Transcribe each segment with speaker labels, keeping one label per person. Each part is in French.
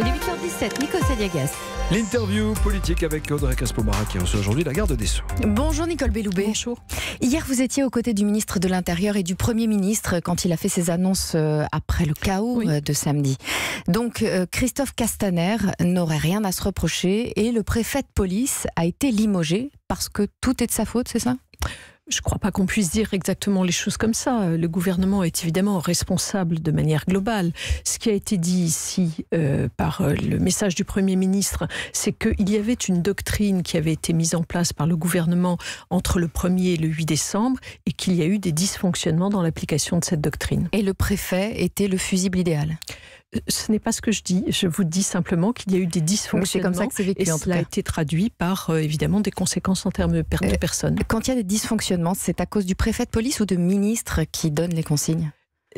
Speaker 1: Il est 8h17, Nico Saliagas.
Speaker 2: L'interview politique avec Audrey Caspo-Mara qui reçoit aujourd'hui la garde des Sceaux.
Speaker 1: Bonjour Nicole Belloubet.
Speaker 3: Bonjour.
Speaker 1: Hier, vous étiez aux côtés du ministre de l'Intérieur et du Premier ministre quand il a fait ses annonces après le chaos de samedi. Donc, Christophe Castaner n'aurait rien à se reprocher et le préfet de police a été limogé parce que tout est de sa faute, c'est ça ?
Speaker 3: Je ne crois pas qu'on puisse dire exactement les choses comme ça. Le gouvernement est évidemment responsable de manière globale. Ce qui a été dit ici par le message du Premier ministre, c'est qu'il y avait une doctrine qui avait été mise en place par le gouvernement entre le 1er et le 8 décembre et qu'il y a eu des dysfonctionnements dans l'application de cette doctrine.
Speaker 1: Et le préfet était le fusible idéal ?
Speaker 3: Ce n'est pas ce que je dis. Je vous dis simplement qu'il y a eu des dysfonctionnements.
Speaker 1: C'est comme ça que c'est vécu,
Speaker 3: et
Speaker 1: en tout
Speaker 3: cela
Speaker 1: cas.
Speaker 3: a été traduit par évidemment des conséquences en termes de perte de personnes.
Speaker 1: Quand il y a des dysfonctionnements, c'est à cause du préfet de police ou de ministres qui donnent les consignes ?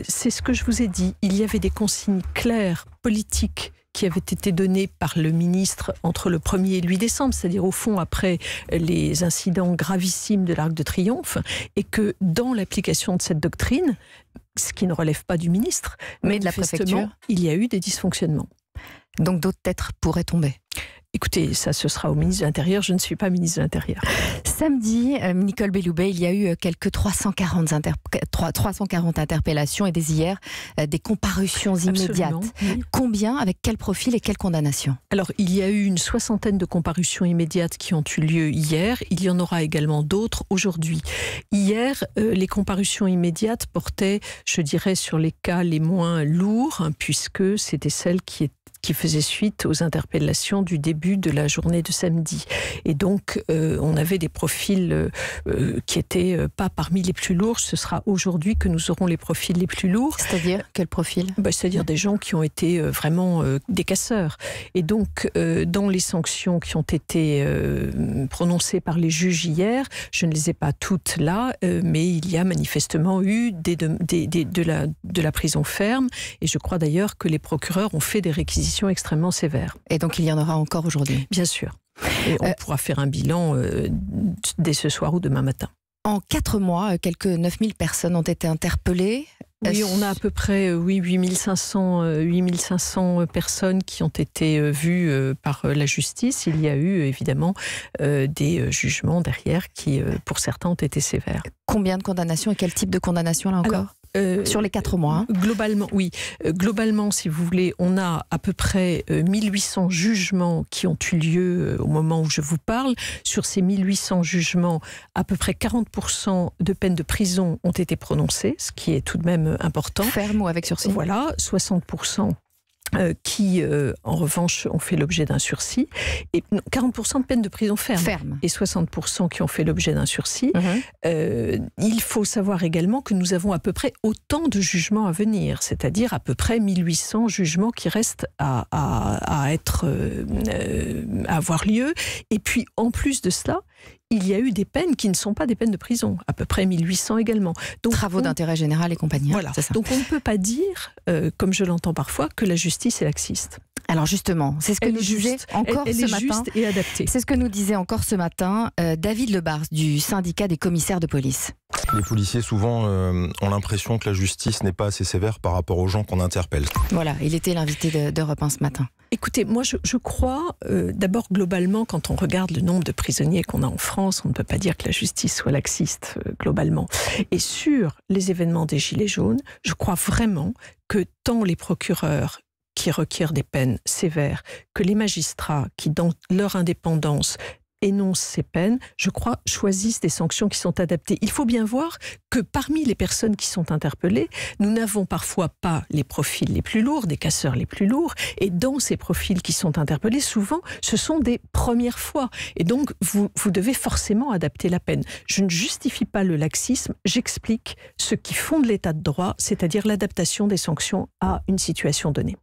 Speaker 3: C'est ce que je vous ai dit. Il y avait des consignes claires, politiques, qui avaient été données par le ministre entre le 1er et le 8 décembre, c'est-à-dire au fond après les incidents gravissimes de l'Arc de Triomphe, et que dans l'application de cette doctrine, ce qui ne relève pas du ministre,
Speaker 1: mais de la préfecture,
Speaker 3: il y a eu des dysfonctionnements.
Speaker 1: Donc d'autres têtes pourraient tomber.
Speaker 3: Écoutez, ça ce sera au ministre de l'Intérieur, je ne suis pas ministre de l'Intérieur.
Speaker 1: Samedi, Nicole Belloubet, il y a eu quelques 340 interpellations et dès hier, des comparutions immédiates.
Speaker 3: Oui.
Speaker 1: Combien, avec quel profil et quelle condamnation ?
Speaker 3: Alors, il y a eu une 60aine de comparutions immédiates qui ont eu lieu hier. Il y en aura également d'autres aujourd'hui. Hier, les comparutions immédiates portaient, je dirais, sur les cas les moins lourds, puisque c'était celles qui faisait suite aux interpellations du début de la journée de samedi. Et donc, on avait des profils qui n'étaient pas parmi les plus lourds. Ce sera aujourd'hui que nous aurons les profils les plus lourds.
Speaker 1: C'est-à-dire, quel profil ?
Speaker 3: C'est-à-dire des gens qui ont été vraiment des casseurs. Et donc, dans les sanctions qui ont été prononcées par les juges hier, je ne les ai pas toutes là, mais il y a manifestement eu de la prison ferme. Et je crois d'ailleurs que les procureurs ont fait des réquisitions extrêmement sévères.
Speaker 1: Et donc il y en aura encore aujourd'hui ?
Speaker 3: Bien sûr. Et on pourra faire un bilan dès ce soir ou demain matin.
Speaker 1: En 4 mois, quelques 9000 personnes ont été interpellées.
Speaker 3: Oui, on a à peu près 8500 personnes qui ont été vues par la justice. Il y a eu évidemment des jugements derrière qui, pour certains, ont été sévères.
Speaker 1: Combien de condamnations et quel type de condamnation là encore ? Sur les 4 mois.
Speaker 3: Globalement, oui. Globalement, si vous voulez, on a à peu près 1800 jugements qui ont eu lieu au moment où je vous parle. Sur ces 1800 jugements, à peu près 40% de peines de prison ont été prononcées, ce qui est tout de même important.
Speaker 1: Ferme ou avec sursis ?
Speaker 3: Voilà, 60%. Qui, en revanche, ont fait l'objet d'un sursis. Et 40% de peine de prison ferme. Et 60% qui ont fait l'objet d'un sursis. Il faut savoir également que nous avons à peu près autant de jugements à venir, c'est-à-dire à peu près 1800 jugements qui restent à avoir lieu. Et puis, en plus de cela, il y a eu des peines qui ne sont pas des peines de prison, à peu près 1800 également. Donc,
Speaker 1: travaux d'intérêt général et compagnie.
Speaker 3: Voilà.
Speaker 1: C'est ça.
Speaker 3: Donc on ne peut pas dire, comme je l'entends parfois, que la justice est laxiste.
Speaker 1: Alors justement, c'est ce que nous disait encore ce matin.
Speaker 3: Juste et adaptée.
Speaker 1: C'est ce que nous disait encore ce matin David Lebars du syndicat des commissaires de police.
Speaker 4: Les policiers souvent ont l'impression que la justice n'est pas assez sévère par rapport aux gens qu'on interpelle.
Speaker 1: Voilà, il était l'invité d'Europe 1 ce matin.
Speaker 3: Écoutez, moi je crois, d'abord globalement, quand on regarde le nombre de prisonniers qu'on a en France, on ne peut pas dire que la justice soit laxiste globalement. Et sur les événements des Gilets jaunes, je crois vraiment que tant les procureurs qui requièrent des peines sévères, que les magistrats qui, dans leur indépendance, énoncent ces peines, je crois, choisissent des sanctions qui sont adaptées. Il faut bien voir que parmi les personnes qui sont interpellées, nous n'avons parfois pas les profils les plus lourds, des casseurs les plus lourds, et dans ces profils qui sont interpellés, souvent, ce sont des premières fois. Et donc, vous devez forcément adapter la peine. Je ne justifie pas le laxisme, j'explique ce qui fonde l'état de droit, c'est-à-dire l'adaptation des sanctions à une situation donnée.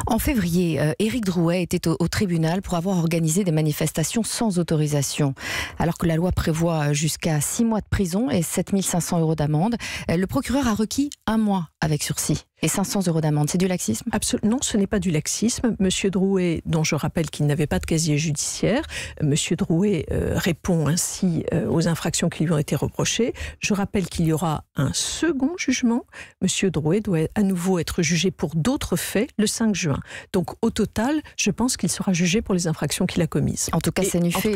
Speaker 1: En février, Éric Drouet était au tribunal pour avoir organisé des manifestations sans autorisation. Alors que la loi prévoit jusqu'à 6 mois de prison et 7 500 € d'amende, le procureur a requis 1 mois avec sursis. Et 500 € d'amende, c'est du laxisme?
Speaker 3: Absolument, non, ce n'est pas du laxisme. Monsieur Drouet, dont je rappelle qu'il n'avait pas de casier judiciaire, Monsieur Drouet répond ainsi aux infractions qui lui ont été reprochées. Je rappelle qu'il y aura un second jugement. Monsieur Drouet doit à nouveau être jugé pour d'autres faits le 5 juin. Donc au total, je pense qu'il sera jugé pour les infractions qu'il a commises.
Speaker 1: En tout cas,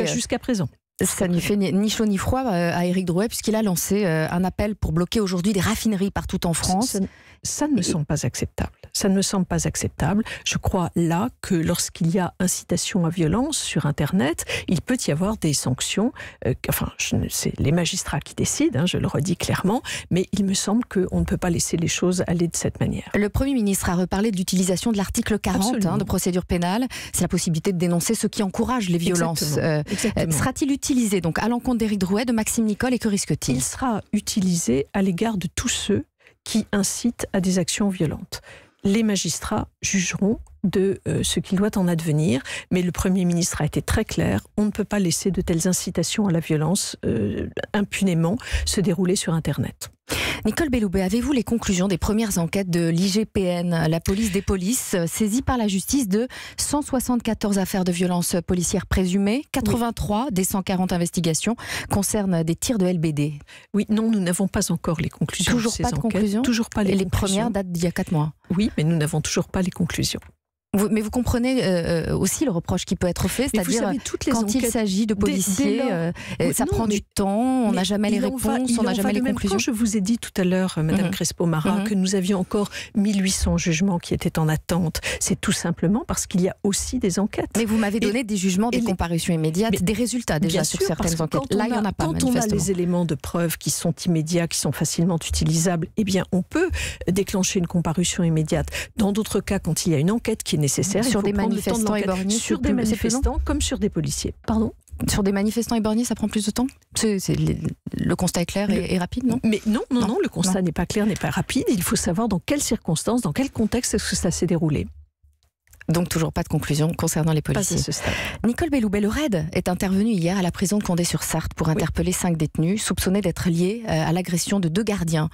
Speaker 3: jusqu'à présent.
Speaker 1: Ça ne fait ni chaud ni froid à Éric Drouet, puisqu'il a lancé un appel pour bloquer aujourd'hui des raffineries partout en France.
Speaker 3: Ça ne me semble pas acceptable. Ça ne me semble pas acceptable. Je crois là que lorsqu'il y a incitation à violence sur Internet, il peut y avoir des sanctions. C'est les magistrats qui décident, je le redis clairement, mais il me semble qu'on ne peut pas laisser les choses aller de cette manière.
Speaker 1: Le Premier ministre a reparlé de l'utilisation de l'article 40 de procédure pénale. C'est la possibilité de dénoncer ceux qui encouragent les violences.
Speaker 3: Exactement.
Speaker 1: Sera-t-il utilisé donc à l'encontre d'Éric Drouet, de Maxime Nicole, et que risque-t-il?
Speaker 3: Il sera utilisé à l'égard de tous ceux qui incitent à des actions violentes. Les magistrats jugeront de ce qu'il doit en advenir, mais le Premier ministre a été très clair, on ne peut pas laisser de telles incitations à la violence impunément se dérouler sur Internet.
Speaker 1: Nicole Belloubet, avez-vous les conclusions des premières enquêtes de l'IGPN, la police des polices, saisie par la justice de 174 affaires de violences policières présumées, 83 des 140 investigations concernent des tirs de LBD?
Speaker 3: Oui, non, nous n'avons pas encore les conclusions.
Speaker 1: Toujours pas de conclusions?
Speaker 3: Toujours pas les conclusions.
Speaker 1: Et les premières datent d'il y a 4 mois?
Speaker 3: Oui, mais nous n'avons toujours pas les conclusions.
Speaker 1: Mais vous comprenez aussi le reproche qui peut être fait, c'est-à-dire quand il s'agit de policiers, ça prend du temps, on n'a jamais les réponses, on n'a jamais les conclusions.
Speaker 3: Quand je vous ai dit tout à l'heure, Madame Crespo-Mara, que nous avions encore 1800 jugements qui étaient en attente, c'est tout simplement parce qu'il y a aussi des enquêtes.
Speaker 1: Mais vous m'avez donné des jugements, des comparutions immédiates, des résultats déjà sur certaines enquêtes. Là, il n'y en a pas,
Speaker 3: manifestement. Quand on a les éléments de preuve qui sont immédiats, qui sont facilement utilisables, eh bien, on peut déclencher une comparution immédiate. Dans d'autres cas, quand il y a une enquête qui est nécessaire,
Speaker 1: sur des manifestants éborgnés,
Speaker 3: sur des manifestants comme sur des policiers. Pardon ?
Speaker 1: Sur des manifestants éborgnés, ça prend plus de temps? Le constat est clair et rapide, non?
Speaker 3: Mais non, le constat n'est pas clair, n'est pas rapide. Il faut savoir dans quelles circonstances, dans quel contexte est-ce que ça s'est déroulé.
Speaker 1: Donc toujours pas de conclusion concernant les policiers.
Speaker 3: Pas à ce stade.
Speaker 1: Nicole Belloubet, le RAID est intervenu hier à la prison de Condé-sur-Sarthe pour interpeller 5 détenus soupçonnés d'être liés à l'agression de 2 gardiens.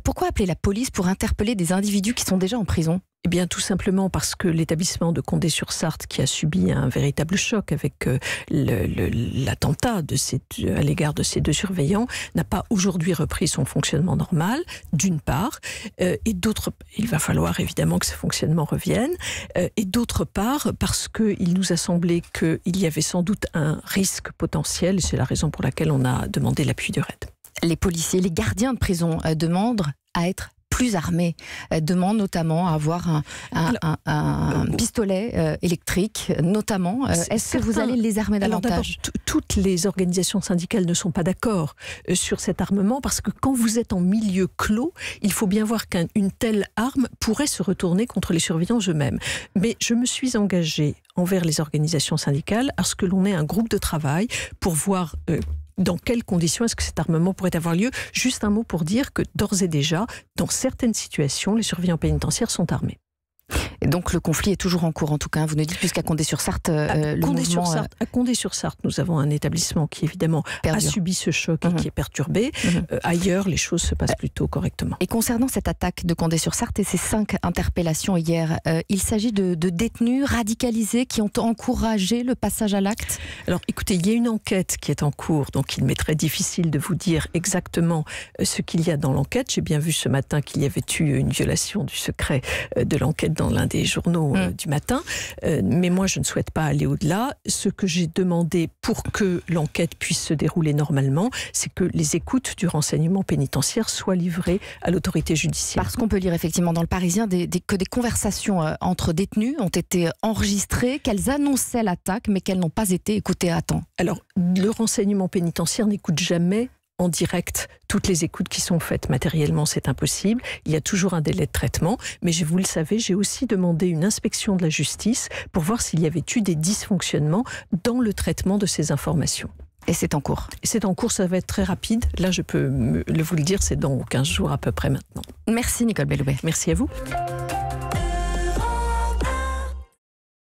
Speaker 1: Pourquoi appeler la police pour interpeller des individus qui sont déjà en prison?
Speaker 3: Eh bien, tout simplement parce que l'établissement de Condé-sur-Sarthe, qui a subi un véritable choc avec l'attentat à l'égard de ces 2 surveillants, n'a pas aujourd'hui repris son fonctionnement normal, d'une part, et d'autre part, il va falloir évidemment que ce fonctionnement revienne, et d'autre part, parce qu'il nous a semblé qu'il y avait sans doute un risque potentiel, et c'est la raison pour laquelle on a demandé l'appui du RAID.
Speaker 1: Les policiers, les gardiens de prison demandent à être plus armés, demandent notamment à avoir un pistolet électrique, notamment. Est-ce que vous allez les armer davantage?
Speaker 3: Toutes les organisations syndicales ne sont pas d'accord sur cet armement, parce que quand vous êtes en milieu clos, il faut bien voir qu'une telle arme pourrait se retourner contre les surveillants eux-mêmes. Mais je me suis engagée envers les organisations syndicales à ce que l'on ait un groupe de travail pour voir dans quelles conditions est-ce que cet armement pourrait avoir lieu. Juste un mot pour dire que d'ores et déjà, dans certaines situations, les surveillants pénitentiaires sont armés.
Speaker 1: Et donc le conflit est toujours en cours, en tout cas. Vous nous dites, puisqu'à Condé-sur-Sarthe, le mouvement...
Speaker 3: À Condé-sur-Sarthe, nous avons un établissement qui, évidemment, a subi ce choc et qui est perturbé. Ailleurs, les choses se passent plutôt correctement.
Speaker 1: Et concernant cette attaque de Condé-sur-Sarthe et ces 5 interpellations hier, il s'agit de détenus radicalisés qui ont encouragé le passage à l'acte?
Speaker 3: Alors, écoutez, il y a une enquête qui est en cours, donc il m'est très difficile de vous dire exactement ce qu'il y a dans l'enquête. J'ai bien vu ce matin qu'il y avait eu une violation du secret de l'enquête dans l'un des journaux du matin, mais moi je ne souhaite pas aller au-delà. Ce que j'ai demandé pour que l'enquête puisse se dérouler normalement, c'est que les écoutes du renseignement pénitentiaire soient livrées à l'autorité judiciaire.
Speaker 1: Parce qu'on peut lire effectivement dans le Parisien que des conversations entre détenus ont été enregistrées, qu'elles annonçaient l'attaque, mais qu'elles n'ont pas été écoutées à temps.
Speaker 3: Alors, le renseignement pénitentiaire n'écoute jamais en direct toutes les écoutes qui sont faites. Matériellement, c'est impossible. Il y a toujours un délai de traitement. Mais vous le savez, j'ai aussi demandé une inspection de la justice pour voir s'il y avait eu des dysfonctionnements dans le traitement de ces informations.
Speaker 1: Et c'est en cours?
Speaker 3: C'est en cours, ça va être très rapide. Là, je peux vous le dire, c'est dans 15 jours à peu près maintenant.
Speaker 1: Merci Nicole Belloubet.
Speaker 3: Merci à vous.